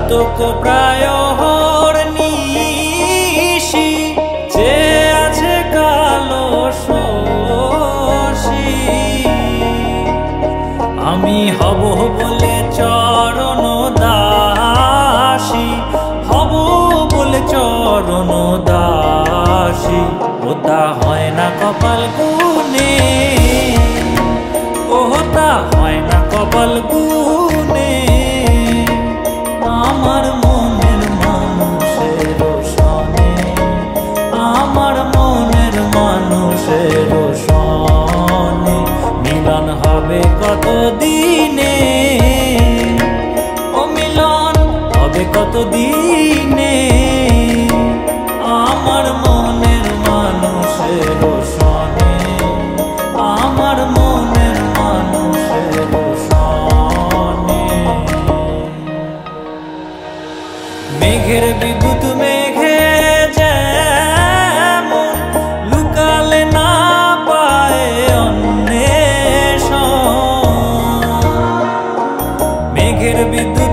চাতক প্রায় নিশি যে আছে কালো শশী। আমি হব বলে চরণ দাসী, হব বলে চরণ দাসী, ওটা হয় না কপাল গুনে, ওটা হয় না কপাল গুনে। আমার মনের মানুষের সনে, আমার মনের মানুষের সনে মিলন হবে কত দিনে, ও মিলন হবে কত দিনে। আমার মনের মানুষের সনে, আমার মনের মানুষের সনে। মেঘের বিদ্যুৎ মেঘে যেমন লুকালে না পায় অন্বেষণ, মেঘের বিদ্যুৎ